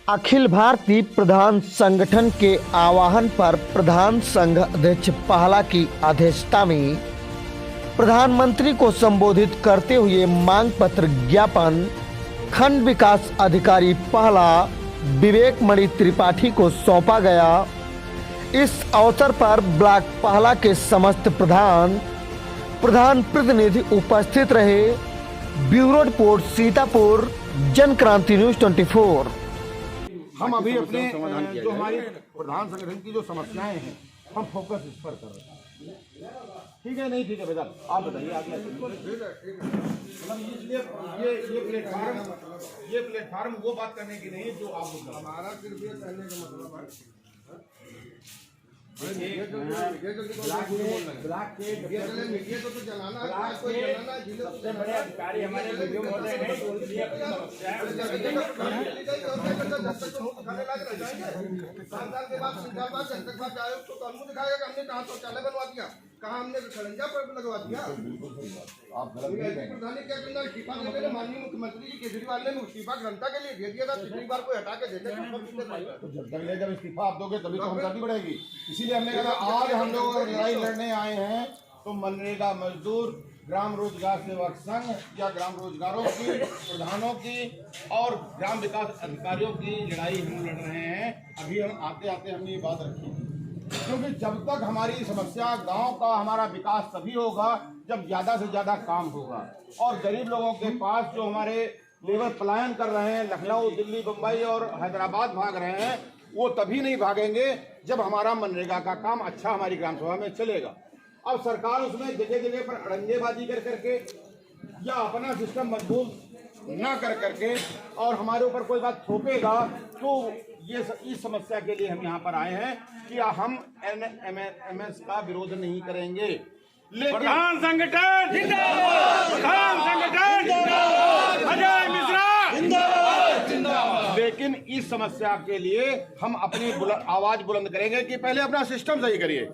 अखिल भारतीय प्रधान संगठन के आह्वान पर प्रधान संघ अध्यक्ष पहला की अध्यक्षता में प्रधानमंत्री को संबोधित करते हुए मांग पत्र ज्ञापन खंड विकास अधिकारी पहला विवेक मणि त्रिपाठी को सौंपा गया। इस अवसर पर ब्लॉक पहला के समस्त प्रधान प्रतिनिधि उपस्थित रहे। Bureau report Sitapur, Jan Kranti news 24। हम अभी अपने जो हमारी प्रधान संगठन की जो समस्याएं हैं हम फोकस इस पर कर रहे हैं। ठीक है, नहीं ठीक है बेटा, आप बताइए आगे। मतलब ये प्लेटफार्म वो बात करने की नहीं जो आप हमारा सिर्फ ये कहने का मतलब है ये तो जलाना सबसे बड़े अधिकारी हमारे वीडियो महोदय हैं। शौचालय बनवा दिया, कहाँ हमने खड़ंजा पर लगवा दिया। प्रधान ने क्या करना, इस्तीफा देने के माननीय मुख्यमंत्री जी केजरीवाल ने इस्तीफा जनता के लिए दे दिया था। पिछली बार को हटा के देते जब इस्तीफा आप दोगे तभी तो हमदर्दी बढ़ेगी। इसीलिए हमने कहा आज हम लोग लड़ाई लड़ने आए हैं तो मनरेगा मजदूर, ग्राम रोजगार सेवक संघ या ग्राम रोजगारों की, प्रधानों की और ग्राम विकास अधिकारियों की लड़ाई हम लड़ रहे हैं। अभी हम आते आते हमने ये बात रखी, क्योंकि जब तक हमारी समस्या गांव का हमारा विकास तभी होगा जब ज्यादा से ज्यादा काम होगा। और गरीब लोगों के पास जो हमारे लेबर पलायन कर रहे हैं, लखनऊ, दिल्ली, मुंबई और हैदराबाद भाग रहे हैं, वो तभी नहीं भागेंगे जब हमारा मनरेगा का काम अच्छा हमारी ग्राम सभा में चलेगा। अब सरकार उसमें जगह जगह पर अड़ंगेबाजी कर करके या अपना सिस्टम मजबूत ना कर करके और हमारे ऊपर कोई बात थोपेगा तो ये इस समस्या के लिए हम यहाँ पर आए हैं कि हम NMS का विरोध नहीं करेंगे। लेकिन प्रधान संगठन जिंदाबाद, प्रधान संगठन जिंदाबाद, अजय मिश्रा जिंदाबाद। लेकिन इस समस्या के लिए हम अपनी आवाज बुलंद करेंगे कि पहले अपना सिस्टम सही करिए।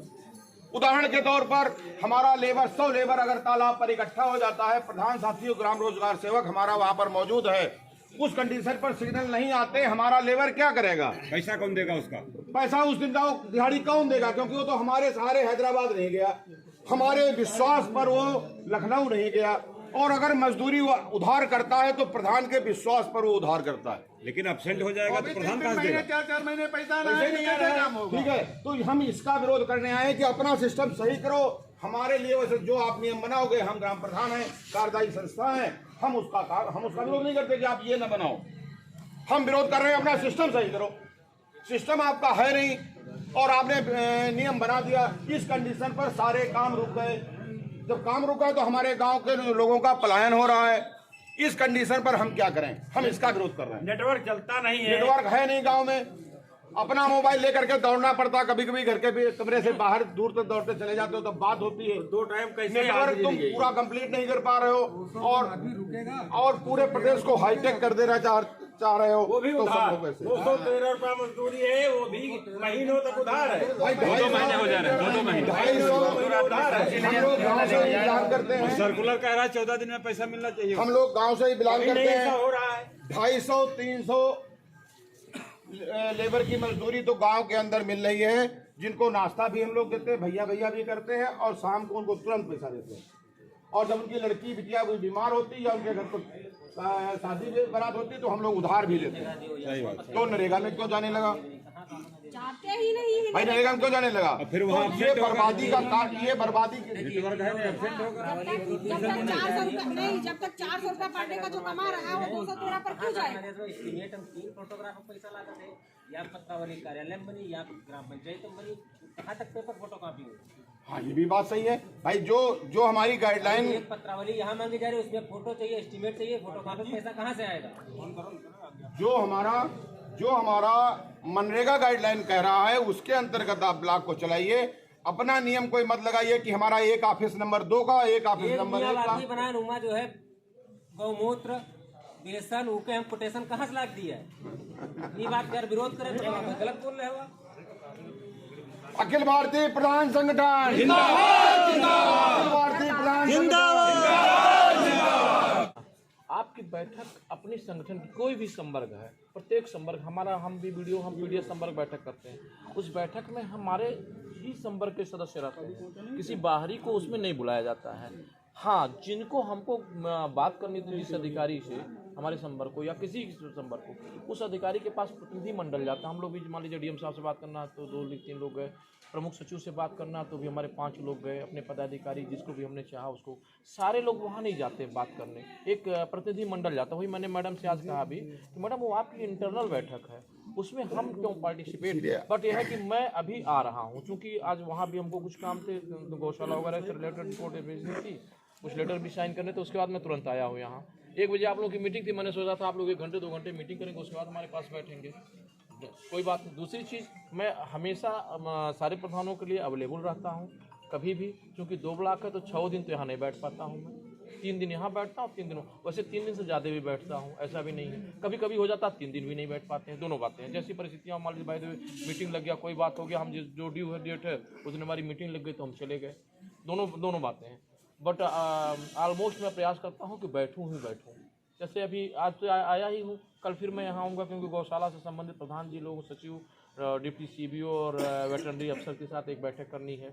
उदाहरण के तौर पर हमारा लेबर 100 लेबर अगर तालाब पर इकट्ठा हो जाता है, प्रधान साथियों ग्राम रोजगार सेवक हमारा वहां पर मौजूद है, उस कंडीशन पर सिग्नल नहीं आते, हमारा लेबर क्या करेगा? पैसा कौन देगा उसका? पैसा उस दिन का दिहाड़ी कौन देगा? क्योंकि वो तो हमारे सहारे हैदराबाद नहीं गया, हमारे विश्वास पर वो लखनऊ नहीं गया। और अगर मजदूरी वो उधार करता है तो प्रधान के विश्वास पर वो उधार करता है। लेकिन एब्सेंट हो जाएगा तो प्रधान कहाँ देगा? 4 महीने पैसा नहीं आ रहा है। ठीक है, तो हम इसका विरोध करने आए कि अपना सिस्टम सही करो। हमारे लिए वैसे जो आप नियम बनाओगे, हम ग्राम प्रधान हैं, कार्यदायी संस्था है, हम उसका विरोध नहीं करते कि आप ये न बनाओ। हम विरोध कर रहे हैं अपना सिस्टम सही करो। सिस्टम आपका है नहीं और आपने नियम बना दिया, इस कंडीशन पर सारे काम रुक गए। जब काम रुका तो हमारे गांव के लोगों का पलायन हो रहा है। इस कंडीशन पर हम क्या करें? हम इसका विरोध कर रहे हैं। नेटवर्क चलता नहीं है, नेटवर्क है नहीं गांव में, अपना मोबाइल लेकर के दौड़ना पड़ता। कभी कभी घर के भी कमरे से बाहर दूर तक दौड़ते चले जाते हो तो बात होती है। 2 टाइम कैसे नेटवर्क तुम पूरा कंप्लीट नहीं कर पा रहे हो और पूरे प्रदेश को हाईटेक कर देना चाह रहे हो। वो भी तो उधार, सब लोग 213 रुपया मजदूरी है, वो भी महीनों तक उधार है। 2 महीने हो जा रहे हैं, 2 महीने 250 उधार है। हम लोग गाँव से ही बिलोंग करते हैं। सर्कुलर कह रहा है 14 दिन में पैसा मिलना चाहिए। हम लोग गाँव से ही बिलोंग करते हैं। ऐसा हो रहा है 250-300 लेबर की मजदूरी तो गांव के अंदर मिल रही है, जिनको नाश्ता भी हम लोग देते हैं, भैया भी करते हैं और शाम को उनको तुरंत पैसा देते हैं। और जब उनकी लड़की बिटिया कोई बीमार होती है या उनके घर को शादी बारात होती है तो हम लोग उधार भी लेते हैं। सही बात। तो नरेगा में क्यों जाने लगा? जाते ही नहीं भाई नरेगा में क्यों जाने लगा? फिर वहाँ ये बर्बादी का ये बर्बादी नेटवर्क है, एब्सेंट होगा। जब तक 400 रुपया पर डे का जो कमा रहा है वो 213 पर क्यों जाए? एस्टिमेट हम 3 फोटोग्राफ पैसा लागत है, या पत्रावली कार्यालय में बनी या ग्राम पंचायत में बनी, कहाँ तक पेपर फोटो कॉपी हो? हाँ, ये भी बात सही है भाई। जो हमारी गाइडलाइन, एक पत्रावली यहाँ मांगी जा रही है, उसमें फोटो चाहिए, एस्टिमेट चाहिए, फोटो कॉपी, पैसा कहाँ से आएगा? जो हमारा मनरेगा गाइडलाइन कह रहा है उसके अंतर्गत आप ब्लॉक को चलाइए। अपना नियम कोई मत लगाइए कि हमारा एक ऑफिस नंबर 2 का, एक ऑफिस नंबर 1 का बनाए उमा जो है गौमूत्र बेसन उके हम कोटेशन कहाँ से लाग दिया है? ये बात कर विरोध करें तो गलत बोल रहे हो। अखिल भारतीय प्रधान संगठन जिंदाबाद, जिंदाबाद, अखिल भारतीय प्रधान जिंदाबाद। आपकी बैठक अपने संगठन की कोई भी संवर्ग है, प्रत्येक संवर्ग हमारा, हम पीडीएस संवर्ग बैठक करते हैं। उस बैठक में हमारे ही संवर्ग के सदस्य रहते हैं, किसी बाहरी को उसमें नहीं बुलाया जाता है। हाँ, जिनको हमको बात करनी थी जिस अधिकारी से, हमारे संवर्ग को या किसी संवर्ग को, उस अधिकारी के पास प्रतिनिधि मंडल जाता है। हम लोग भी मान लीजिए डीएम साहब से बात करना तो 2-3 लोग गए, प्रमुख सचिव से बात करना तो भी हमारे 5 लोग गए, अपने पदाधिकारी जिसको भी हमने चाहा उसको, सारे लोग वहाँ नहीं जाते बात करने, एक प्रतिनिधि मंडल जाता। वही मैंने मैडम से आज कहा भी कि मैडम वो आपकी इंटरनल बैठक है, उसमें हम क्यों पार्टिसिपेट। बट यह है कि मैं अभी आ रहा हूँ, चूँकि आज वहाँ भी हमको कुछ काम थे, गौशाला वगैरह से रिलेटेड रिपोर्ट भेजनी थी, कुछ लेटर भी साइन करने, तो उसके बाद मैं तुरंत आया हूँ यहाँ। 1 बजे आप लोग की मीटिंग थी, मैंने सोचा था आप लोग 1 घंटे 2 घंटे मीटिंग करेंगे, उसके बाद हमारे पास बैठेंगे, कोई बात नहीं। दूसरी चीज़, मैं हमेशा सारे प्रधानों के लिए अवेलेबल रहता हूँ कभी भी, क्योंकि 2 ब्लॉक है तो 6 दिन तो यहाँ नहीं बैठ पाता हूँ मैं। 3 दिन यहाँ बैठता हूँ, 3 दिन वैसे 3 दिन से ज़्यादा भी बैठता हूँ, ऐसा भी नहीं है। कभी कभी हो जाता 3 दिन भी नहीं बैठ पाते हैं, दोनों बातें हैं। जैसी परिस्थितियाँ, मान लीजिए भाई मीटिंग लग गया, कोई बात हो गया, हम जो ड्यू है डेट है उस दिन हमारी मीटिंग लग गई तो हम चले गए, दोनों बातें हैं। बट ऑलमोस्ट मैं प्रयास करता हूँ कि बैठूँ ही बैठूँ। जैसे अभी आज तो आया ही हूँ, कल फिर मैं यहाँ आऊँगा, क्योंकि गौशाला से संबंधित प्रधान जी लोग, सचिव, डिप्टी सीबीओ और वेटरनरी अफसर के साथ एक बैठक करनी है,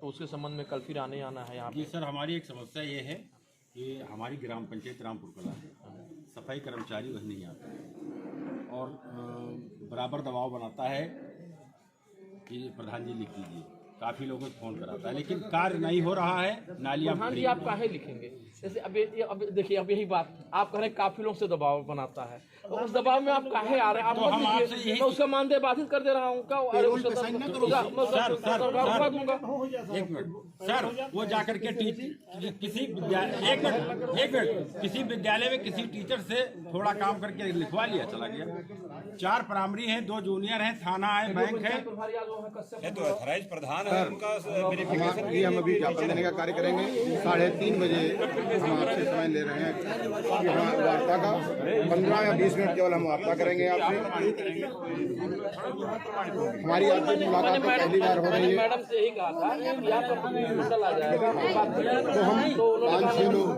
तो उसके संबंध में कल फिर आना है यहाँ पे। जी सर, हमारी एक समस्या ये है कि हमारी ग्राम पंचायत रामपुर कला है, सफाई कर्मचारी वह नहीं आता और बराबर दबाव बनाता है कि प्रधान जी लिख दीजिए। काफ़ी लोगों को फोन कराता है, लेकिन कार्य नहीं हो रहा है। नालियाँ प्रधान जी आप काहे लिखेंगे? जैसे अब देखिए, अब यही बात आप कह रहे हैं काफी लोग से दबाव बनाता है, तो उस दबाव में आप काहे आ रहे हैं? आप तो हम आपसे यही, मैं उसका मानदेय बाधित कर दे रहा हूँ क्या? एक मिनट सर, वो जाकर के किसी विद्यालय में किसी टीचर से थोड़ा काम करके लिखवा लिया, चला गया। 4 प्राइमरी हैं, 2 जूनियर हैं, थाना है, बैंक है, तो अथराइज प्रधान है उनका वेरिफिकेशन। ये हम अभी ज्ञापन देने का कार्य करेंगे। 3:30 बजे हम आपसे समय ले रहे हैं वार्ता का। 15 या 20 मिनट केवल हम वार्ता करेंगे आपसे। हमारी आपसे मुलाकात पहली बार हो रही है। मैडम से यही कहा था कि आपका मंडल आ जाएगा, तो हम 5-6 लोग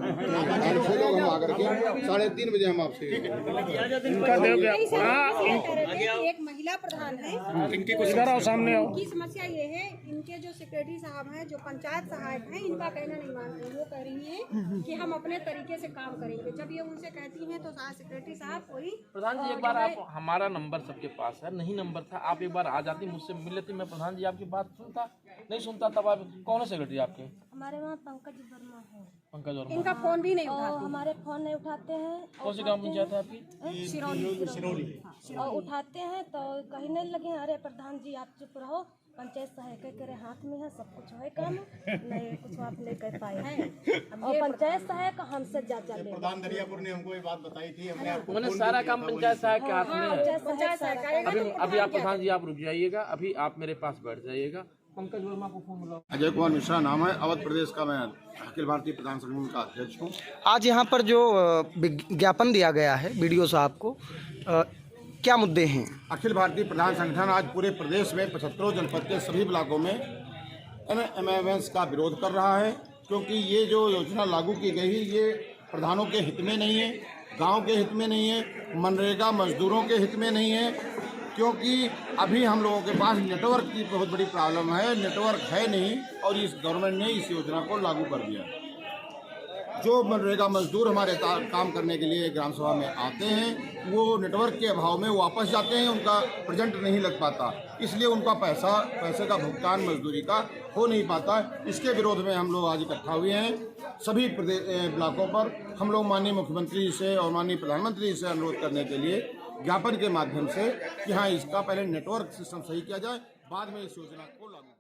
हम आकर के 3:30 बजे हम आपसे एक महिला प्रधान है, सामने आओ। की समस्या ये है, इनके जो सेक्रेटरी साहब हैं, जो पंचायत सहायक हैं, इनका कहना नहीं मानते। वो कह रही हैं कि हम अपने तरीके से काम करेंगे। जब ये उनसे कहती हैं तो सेक्रेटरी साहब कोई प्रधान जी एक बार आप, हमारा नंबर सबके पास है, नहीं नंबर था, आप एक बार आ जाती, मुझसे मिल लेती, मैं प्रधान जी आपकी बात सुनता, नहीं सुनता तब आप कौन है सेक्रेटरी आपके? हमारे वहाँ पंकज वर्मा है। पंकज वर्मा। इनका फोन भी नहीं उठाते, हमारे फोन नहीं उठाते हैं। कौन सी ग्राम पंचायत है आपकी? सिरौली। और उठाते हैं तो कहीं नहीं लगे, अरे प्रधान जी आप चुप रहो, पंचायत सहायक करे हाथ में है, सब कुछ है काम, नहीं कुछ आप नहीं कर पाए हैं। और पंचायत सहायक हमसे ज्यादा ले। प्रधान दरियापुर ने हमको ये बात बताई थी, हमने आपको मैंने सारा काम पंचायत सहायक के हाथ में है। पंचायत सहायक अभी आप प्रधान जी आप रुक जाइएगा, अभी आप मेरे पास बैठ जाइएगा। पंकज वर्मा को फोन मिलाओ। अजय कुमार मिश्रा नाम है, अवध प्रदेश का मैं अखिल भारतीय प्रधान संगठन का अध्यक्ष हूँ। आज यहाँ पर जो विज्ञापन दिया गया है बीडीओ साहब को, क्या मुद्दे हैं? अखिल भारतीय प्रधान संगठन आज पूरे प्रदेश में 75 जनपद के सभी ब्लॉकों में एमएमएस का विरोध कर रहा है, क्योंकि ये जो योजना लागू की गई है ये प्रधानों के हित में नहीं है, गांव के हित में नहीं है, मनरेगा मजदूरों के हित में नहीं है, क्योंकि अभी हम लोगों के पास नेटवर्क की बहुत बड़ी प्रॉब्लम है, नेटवर्क है नहीं और इस गवर्नमेंट ने इस योजना को लागू कर दिया। जो मनरेगा मजदूर हमारे काम करने के लिए ग्राम सभा में आते हैं वो नेटवर्क के अभाव में वापस जाते हैं, उनका प्रेजेंट नहीं लग पाता, इसलिए उनका पैसे का भुगतान मजदूरी का हो नहीं पाता। इसके विरोध में हम लोग आज इकट्ठा हुए हैं। सभी ब्लॉकों पर हम लोग माननीय मुख्यमंत्री से और माननीय प्रधानमंत्री से अनुरोध करने के लिए ज्ञापन के माध्यम से कि हाँ, इसका पहले नेटवर्क सिस्टम सही किया जाए, बाद में इस योजना को लागू